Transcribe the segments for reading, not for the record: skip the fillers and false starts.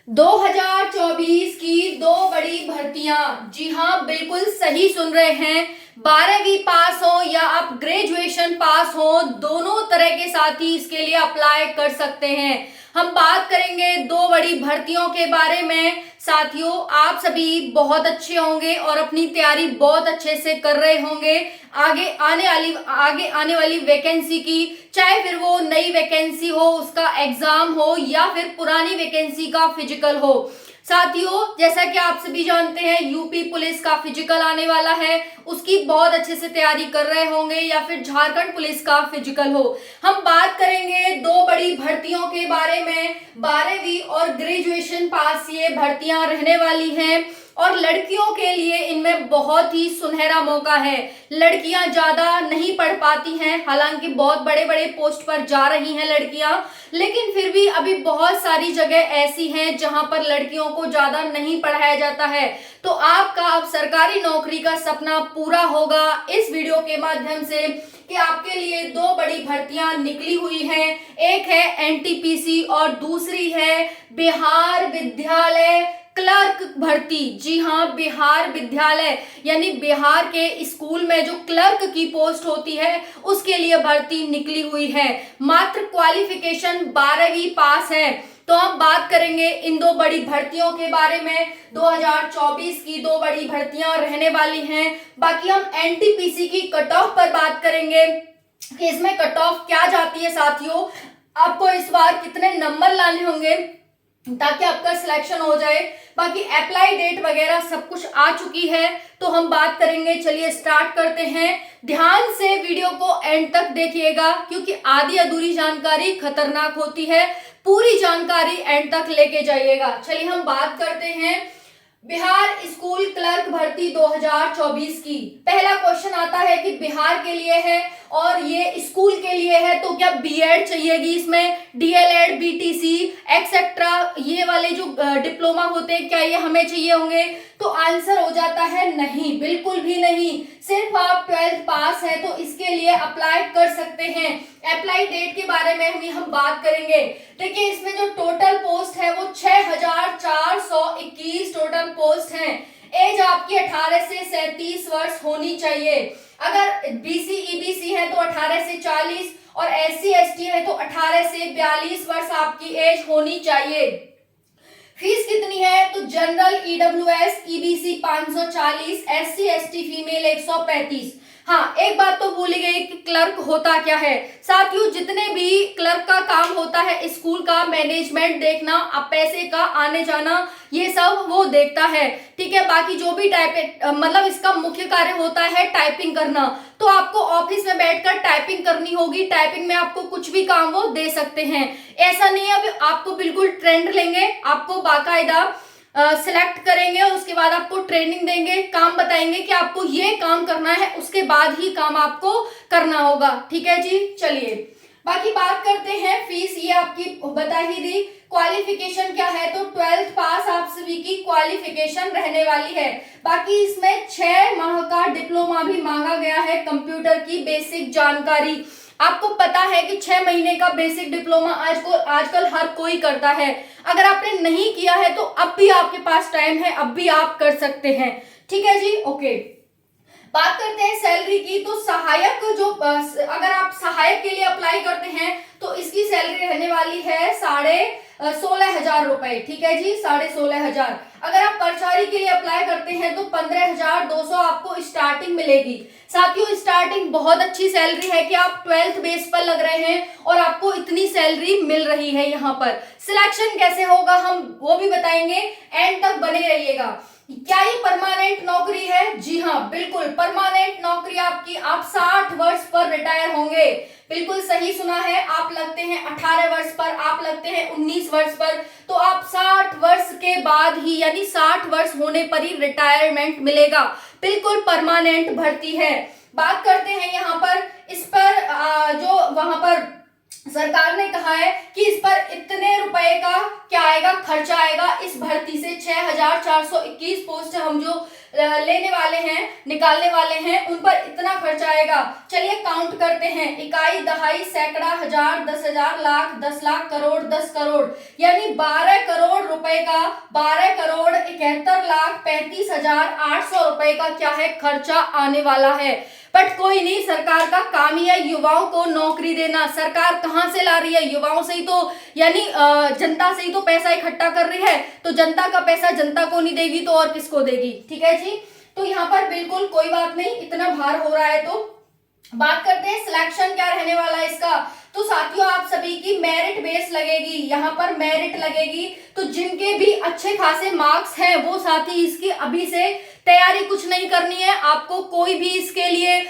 2024 की दो बड़ी भर्तियां। जी हाँ, बिल्कुल सही सुन रहे हैं। 12वीं पास हो या आप ग्रेजुएशन पास हो, दोनों तरह के साथी इसके लिए अप्लाई कर सकते हैं। हम बात करेंगे दो बड़ी भर्तियों के बारे में। साथियों, आप सभी बहुत अच्छे होंगे और अपनी तैयारी बहुत अच्छे से कर रहे होंगे आगे आने वाली वैकेंसी की, चाहे फिर वो नई वैकेंसी हो, उसका एग्जाम हो, या फिर पुरानी वैकेंसी का फिजिकल हो। साथियों, जैसा कि आप सभी जानते हैं, यूपी पुलिस का फिजिकल आने वाला है, उसकी बहुत अच्छे से तैयारी कर रहे होंगे, या फिर झारखंड पुलिस का फिजिकल हो। हम बात करेंगे दो बड़ी भर्तियों के बारे में। 12वीं और ग्रेजुएशन पास ये भर्तियां रहने वाली हैं और लड़कियों के लिए इनमें बहुत ही सुनहरा मौका है। लड़कियां ज्यादा नहीं पढ़ पाती हैं, हालांकि बहुत बड़े बड़े पोस्ट पर जा रही हैं लड़कियां, लेकिन फिर भी अभी बहुत सारी जगह ऐसी हैं जहां पर लड़कियों को ज्यादा नहीं पढ़ाया जाता है। तो आपका अब सरकारी नौकरी का सपना पूरा होगा इस वीडियो के माध्यम से कि आपके लिए दो बड़ी भर्तियां निकली हुई हैं। एक है एनटीपीसी और दूसरी है बिहार विद्यालय क्लर्क भर्ती। जी हाँ, बिहार विद्यालय यानी बिहार के स्कूल में जो क्लर्क की पोस्ट होती है, उसके लिए भर्ती निकली हुई है। मात्र क्वालिफिकेशन 12वीं पास है। तो हम बात करेंगे इन दो बड़ी भर्तियों के बारे में। 2024 की दो बड़ी भर्तियां रहने वाली हैं। बाकी हम एनटीपीसी की कट ऑफ पर बात करेंगे कि इसमें कट ऑफ क्या जाती है। साथियों, आपको इस बार कितने नंबर लाने होंगे ताकि आपका सिलेक्शन हो जाए। बाकी अप्लाई डेट वगैरह सब कुछ आ चुकी है, तो हम बात करेंगे। चलिए स्टार्ट करते हैं। ध्यान से वीडियो को एंड तक देखिएगा, क्योंकि आधी अधूरी जानकारी खतरनाक होती है। पूरी जानकारी एंड तक लेके जाइएगा। चलिए हम बात करते हैं बिहार स्कूल क्लर्क भर्ती 2024 की। पहला क्वेश्चन आता है कि बिहार के लिए है और ये स्कूल के लिए है, तो क्या बीएड चाहिएगी इसमें, डीएलएड, बीटीसी एक्सेट्रा, ये वाले जो डिप्लोमा होते हैं, क्या ये हमें चाहिए होंगे? तो आंसर हो जाता है नहीं, बिल्कुल भी नहीं। सिर्फ आप 12th पास है तो इसके लिए अप्लाई कर सकते हैं। अप्लाई डेट के बारे में हम बात करेंगे। देखिए, इसमें जो टोटल पोस्ट है वो 6421 टोटल पोस्ट है। एज आपकी 18 से 37 वर्ष होनी चाहिए। अगर बीसी ईबीसी है तो 18 से 40 और एससी एसटी है तो 18 से 42 वर्ष आपकी एज होनी चाहिए। फीस कितनी है? तो general EWS EBC 540, SC ST female 135। हाँ, एक बात तो भूल गई कि क्लर्क होता क्या है। साथियों, जितने भी क्लर्क का काम होता है, स्कूल का मैनेजमेंट देखना, अब पैसे का आने जाना, ये सब वो देखता है। ठीक है, बाकी जो भी मतलब इसका मुख्य कार्य होता है टाइपिंग करना। तो आपको ऑफिस में बैठकर टाइपिंग करनी होगी। टाइपिंग में आपको कुछ भी काम वो दे सकते हैं। ऐसा नहीं है अभी आपको बिल्कुल ट्रेंड लेंगे, आपको बाकायदा सिलेक्ट करेंगे और उसके बाद आपको ट्रेनिंग देंगे, काम बताएंगे कि आपको ये काम करना है, उसके बाद ही काम आपको करना होगा। ठीक है जी, चलिए बाकी बात करते हैं। फीस ये आपकी बता ही दी। क्वालिफिकेशन क्या है? तो 12th पास आप सभी की क्वालिफिकेशन रहने वाली है। बाकी इसमें 6 माह का डिप्लोमा भी मांगा गया है, कंप्यूटर की बेसिक जानकारी। आपको पता है कि 6 महीने का बेसिक डिप्लोमा आजकल हर कोई करता है। अगर आपने नहीं किया है तो अब भी आपके पास टाइम है, अब भी आप कर सकते हैं। ठीक है जी, ओके। बात करते हैं सैलरी की। तो सहायक जो अगर आप सहायक के लिए अप्लाई करते हैं तो इसकी सैलरी रहने वाली है 16,500 रुपए। ठीक है जी, 16,500। अगर आप कर्मचारी के लिए अप्लाई करते हैं तो 15,200 आपको स्टार्टिंग मिलेगी। साथियों, स्टार्टिंग बहुत अच्छी सैलरी है कि आप 12th बेस पर लग रहे हैं और आपको इतनी सैलरी मिल रही है। यहाँ पर सिलेक्शन कैसे होगा हम वो भी बताएंगे, एंड तक बने रहिएगा। क्या ये परमानेंट नौकरी है? जी हाँ, बिल्कुल परमानेंट नौकरी आपकी। आप 60 वर्ष पर रिटायर होंगे। बिल्कुल सही सुना है। आप लगते हैं 18 वर्ष पर, आप लगते हैं 19 वर्ष पर, तो आप 60 वर्ष के बाद ही यानी 60 वर्ष होने पर ही रिटायरमेंट मिलेगा। बिल्कुल परमानेंट भर्ती है। बात करते हैं यहाँ पर इस पर जो वहां पर सरकार ने कहा है कि इस पर इतने रुपए का क्या आएगा, खर्चा आएगा। इस भर्ती से 6421 पोस्ट हम जो लेने वाले हैं, निकालने वाले हैं, उन पर इतना खर्च आएगा। चलिए काउंट करते हैं, इकाई, दहाई, सैकड़ा, हजार, 10,000, लाख, 10 लाख, करोड़, 10 करोड़, यानी 12 करोड़ रुपए का, 12 करोड़ 71 लाख 35,800 रुपए का क्या है, खर्चा आने वाला है। बट कोई नहीं, सरकार का काम ही है युवाओं को नौकरी देना। सरकार कहां से ला रही है, युवाओं से ही तो, यानी जनता से ही तो पैसा इकट्ठा कर रही है। तो जनता का पैसा जनता को नहीं देगी तो और किसको देगी, ठीक है जी। तो यहाँ पर बिल्कुल कोई बात नहीं, इतना भार हो रहा है। तो बात करते हैं सिलेक्शन क्या रहने वाला है इसका। तो साथियों आप सभी की मेरिट बेस लगेगी, यहाँ पर मेरिट लगेगी। तो जिनके भी अच्छे खासे मार्क्स हैं वो साथी इसकी अभी से तैयारी कुछ नहीं करनी है। आपको कोई भी इसके लिए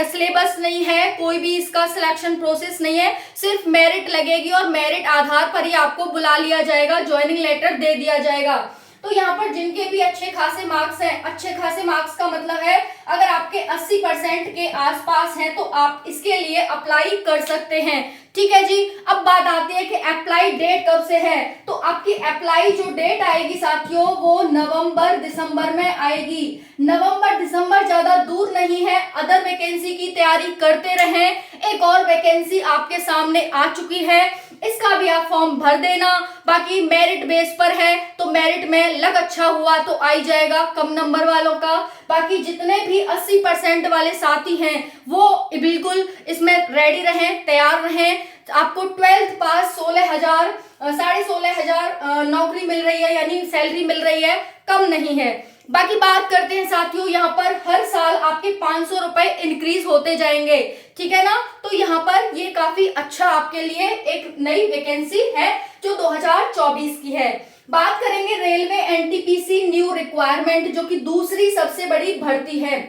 सिलेबस नहीं है, कोई भी इसका सिलेक्शन प्रोसेस नहीं है, सिर्फ मेरिट लगेगी और मेरिट आधार पर ही आपको बुला लिया जाएगा, ज्वाइनिंग लेटर दे दिया जाएगा। तो यहाँ पर जिनके भी अच्छे खासे मार्क्स हैं, अच्छे खासे मार्क्स का मतलब है अगर आपके 80% के आसपास हैं तो आप इसके लिए अप्लाई कर सकते हैं, ठीक है जी। अब बात आती है कि अप्लाई डेट कब से है। तो आपकी अप्लाई जो डेट आएगी साथियों वो नवंबर दिसंबर में आएगी। नवंबर दिसंबर ज्यादा दूर नहीं है, अदर वैकेंसी की तैयारी करते रहें। एक और वैकेंसी आपके सामने आ चुकी है, इसका भी आप फॉर्म भर देना। बाकी मेरिट बेस पर है तो मेरिट में लग अच्छा हुआ तो आ ही जाएगा कम नंबर वालों का। बाकी जितने भी 80% वाले साथी हैं वो बिल्कुल इसमें रेडी रहें, तैयार रहें। आपको 12th पास 16,000 16,500 नौकरी मिल रही है, यानी सैलरी मिल रही है, कम नहीं है। बाकी बात करते हैं साथियों, यहाँ पर हर साल आपके 500 रुपए इंक्रीज होते जाएंगे, ठीक है ना। तो यहाँ पर ये काफी अच्छा आपके लिए एक नई वैकेंसी है जो 2024 की है। बात करेंगे रेलवे एनटीपीसी न्यू रिक्वायरमेंट, जो कि दूसरी सबसे बड़ी भर्ती है।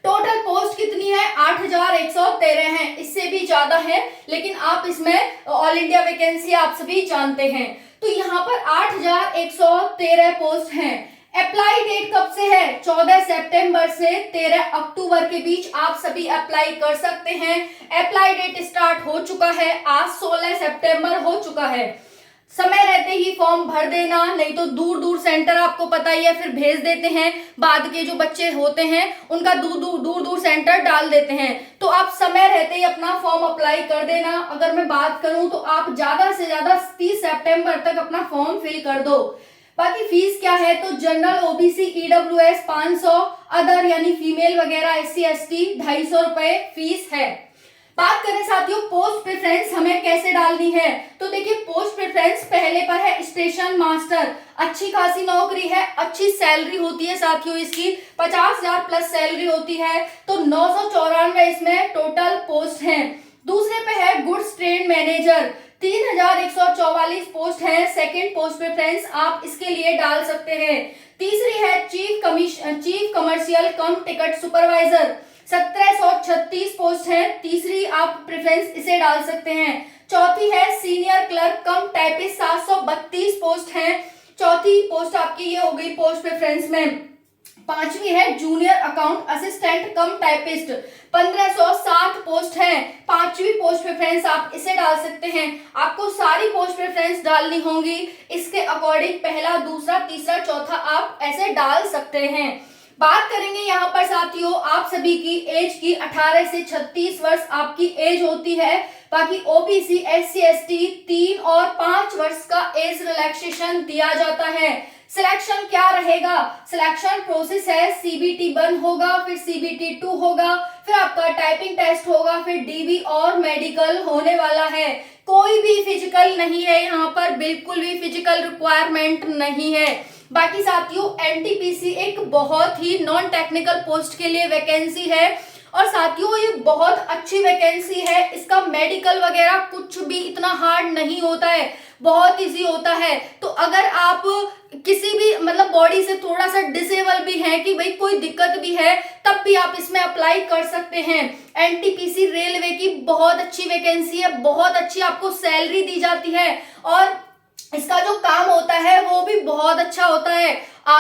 टोटल पोस्ट कितनी है, 8,113 है, इससे भी ज्यादा है, लेकिन आप इसमें ऑल इंडिया वैकेंसी आप सभी जानते हैं। तो यहाँ पर 8,113 पोस्ट हैं। अप्लाई डेट कब से है, 14 सितंबर से 13 अक्टूबर के बीच आप सभी अप्लाई कर सकते हैं। अप्लाई डेट स्टार्ट हो चुका है, आज 16 सितंबर हो चुका है। समय रहते ही फॉर्म भर देना, नहीं तो दूर दूर सेंटर आपको पता ही है फिर भेज देते हैं, बाद के जो बच्चे होते हैं उनका दूर दूर सेंटर डाल देते हैं। तो आप समय रहते ही अपना फॉर्म अप्लाई कर देना। अगर मैं बात करूं तो आप ज्यादा से ज्यादा 30 सितंबर तक अपना फॉर्म फिल कर दो। बाकी फीस क्या है, तो जनरल ओबीसी ईडब्ल्यूएस 500, अदर यानी फीमेल वगैरह SC ST 250 रुपए फीस है। बात करें साथियों पोस्ट प्रेफरेंस हमें कैसे डालनी है, तो देखिए पोस्ट प्रेफरेंस पहले पर है स्टेशन मास्टर, अच्छी खासी नौकरी है, अच्छी सैलरी होती है साथियों, इसकी 50,000 प्लस सैलरी होती है। तो 994 इसमें टोटल पोस्ट हैं। दूसरे पे है गुड्स ट्रेन मैनेजर, 3,144 पोस्ट है, सेकेंड पोस्ट प्रेफरेंस आप इसके लिए डाल सकते हैं। तीसरी है चीफ कमर्शियल कम टिकट सुपरवाइजर, 1,736 पोस्ट है, तीसरी आप प्रेफरेंस इसे डाल सकते हैं। चौथी है सीनियर क्लर्क कम टाइपिस्ट, 732 पोस्ट है, चौथी पोस्ट आपकी ये हो गई पोस्ट प्रेफरेंस में। पांचवी है जूनियर अकाउंट असिस्टेंट कम टाइपिस्ट, 1560 पोस्ट है, पांचवी पोस्ट प्रेफरेंस आप इसे डाल सकते हैं। आपको सारी पोस्ट प्रेफरेंस डालनी होंगी, इसके अकॉर्डिंग पहला, दूसरा, तीसरा, चौथा आप ऐसे डाल सकते हैं। बात करेंगे यहाँ पर साथियों आप सभी की एज की, 18 से 36 वर्ष आपकी एज होती है। बाकी ओबीसी SC ST 3 और 5 वर्ष का एज रिलैक्सेशन दिया जाता है। सिलेक्शन क्या रहेगा, सिलेक्शन प्रोसेस है CBT 1 होगा, फिर CBT 2 होगा, फिर आपका टाइपिंग टेस्ट होगा, फिर DV और मेडिकल होने वाला है। कोई भी फिजिकल नहीं है यहाँ पर, बिल्कुल भी फिजिकल रिक्वायरमेंट नहीं है। बाकी साथियों एनटीपीसी एक बहुत ही नॉन टेक्निकल पोस्ट के लिए वैकेंसी है और साथियों ये बहुत अच्छी वैकेंसी है। इसका मेडिकल वगैरह कुछ भी इतना हार्ड नहीं होता है, बहुत इजी होता है। तो अगर आप किसी भी मतलब बॉडी से थोड़ा सा डिसेबल भी है कि भाई कोई दिक्कत भी है, तब भी आप इसमें अप्लाई कर सकते हैं। एनटीपीसी रेलवे की बहुत अच्छी वैकेंसी है, बहुत अच्छी आपको सैलरी दी जाती है और इसका जो काम होता है वो भी बहुत अच्छा होता है।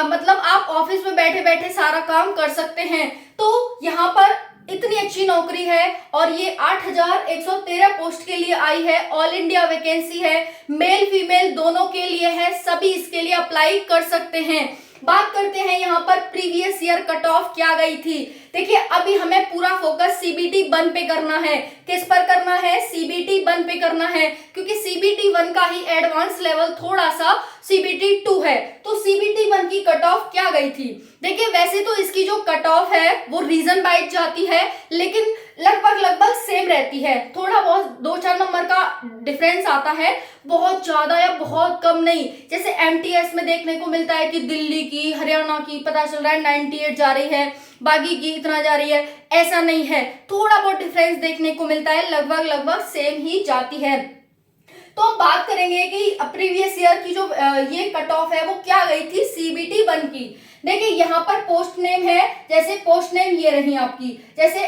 मतलब आप ऑफिस में बैठे बैठे सारा काम कर सकते हैं। तो यहाँ पर इतनी अच्छी नौकरी है और ये 8,113 पोस्ट के लिए आई है। ऑल इंडिया वैकेंसी है, मेल फीमेल दोनों के लिए है, सभी इसके लिए अप्लाई कर सकते हैं। बात करते हैं यहाँ पर प्रीवियस ईयर कट ऑफ क्या गई थी। देखिए अभी हमें पूरा फोकस सीबीटी 1 पे करना है। किस पर करना है? सीबीटी 1 पे करना है, क्योंकि सीबीटी 1 का ही एडवांस लेवल थोड़ा सा सीबीटी 2 है। तो सीबीटी 1 की कट ऑफ क्या गई थी? देखिए वैसे तो इसकी जो कट ऑफ है वो रीजन वाइज जाती है, लेकिन लगभग सेम रहती है। थोड़ा बहुत 2-4 नंबर का डिफरेंस आता है, बहुत ज्यादा या बहुत कम नहीं। जैसे एमटीएस में देखने को मिलता है कि दिल्ली की, हरियाणा की पता चल रहा है 98 जा रही है, बाकी की इतना जा रही है, ऐसा नहीं है। थोड़ा बहुत डिफरेंस देखने को मिलता है, लगभग सेम ही जाती है। तो हम बात करेंगे कि प्रीवियस ईयर की जो ये कट ऑफ है वो क्या गई थी सीबीटी 1 की। देखिए यहाँ पर पोस्ट नेम है, जैसे पोस्ट नेम ये रही आपकी, जैसे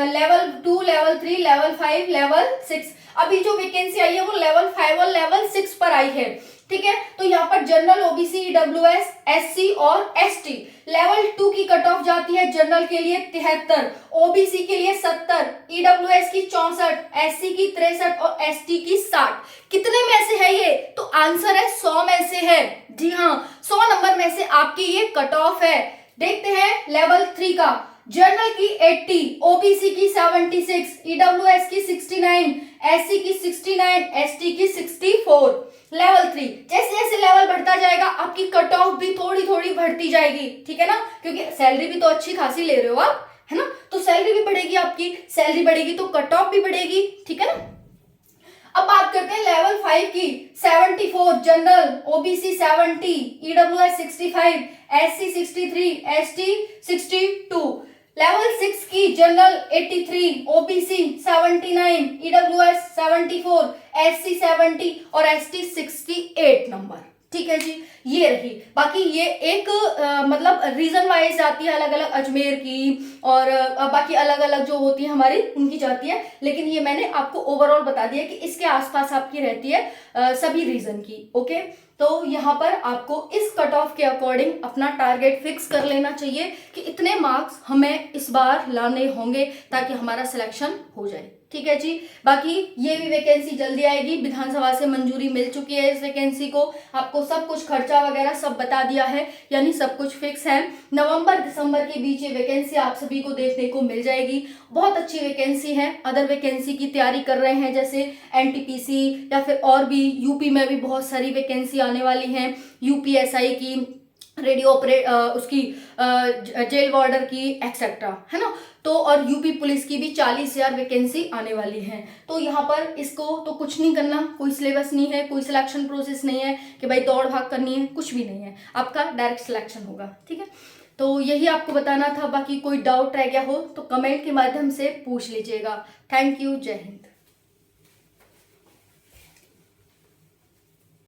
लेवल 2, लेवल 3, लेवल 5, लेवल 6। अभी जो वैकेंसी आई है वो लेवल 5 और लेवल 6 पर आई है, ठीक है। तो यहाँ पर जनरल, ओबीसी, ईडब्ल्यूएस, एससी और एसटी। लेवल 2 की कट ऑफ जाती है जनरल के लिए 73, ओबीसी के लिए 70, ईडब्ल्यूएस की 64, एससी की 63 और एसटी की 60। कितने में से है ये? तो आंसर है 100 में से है। जी हाँ, 100 नंबर में से आपकी ये कट ऑफ है। देखते हैं लेवल 3 का। जनरल की 80, ओबीसी की 76, ईडब्ल्यूएस की 69, एससी की 69, एसटी की 64। लेवल 3, जैसे जैसे लेवल बढ़ता जाएगा आपकी कट ऑफ भी थोड़ी थोड़ी बढ़ती जाएगी, ठीक है ना, क्योंकि सैलरी भी तो अच्छी खासी ले रहे हो आप, है ना। तो सैलरी भी बढ़ेगी, आपकी सैलरी बढ़ेगी तो कट ऑफ भी बढ़ेगी, ठीक है ना। अब बात करते हैं लेवल 5 की। 74 general, OBC 70, EWS 65, SC 63, ST 62। Level 6 की जनरल 83, ओबीसी 79, ईडब्ल्यूएस 74, एससी 70 और एसटी 68 नंबर, ठीक है जी। ये रही, बाकी ये एक मतलब रीजन वाइज जाती है, अलग अलग अजमेर की और बाकी अलग अलग जो होती है हमारी उनकी जाती है, लेकिन ये मैंने आपको ओवरऑल बता दिया कि इसके आसपास आपकी रहती है सभी रीजन की। ओके, तो यहाँ पर आपको इस कट ऑफ के अकॉर्डिंग अपना टारगेट फिक्स कर लेना चाहिए कि इतने मार्क्स हमें इस बार लाने होंगे ताकि हमारा सिलेक्शन हो जाए, ठीक है जी। बाकी ये भी वैकेंसी जल्दी आएगी, विधानसभा से मंजूरी मिल चुकी है इस वैकेंसी को। आपको सब कुछ खर्चा वगैरह सब बता दिया है, यानी सब कुछ फिक्स है। नवंबर दिसंबर के बीच ये वैकेंसी आप सभी को देखने को मिल जाएगी। बहुत अच्छी वैकेंसी है। अदर वैकेंसी की तैयारी कर रहे हैं जैसे एनटीपीसी या फिर और भी यूपी में भी बहुत सारी वैकेंसी आने वाली हैं, यूपीएसआई की, रेडियो उसकी जेल वार्डर की एक्सेट्रा, है ना। तो और यूपी पुलिस की भी 40,000 वैकेंसी आने वाली है। तो यहाँ पर इसको तो कुछ नहीं करना, कोई सिलेबस नहीं है, कोई सिलेक्शन प्रोसेस नहीं है कि भाई दौड़ भाग करनी है, कुछ भी नहीं है, आपका डायरेक्ट सिलेक्शन होगा, ठीक है। तो यही आपको बताना था। बाकी कोई डाउट रह गया हो तो कमेंट के माध्यम से पूछ लीजिएगा। थैंक यू, जय हिंद।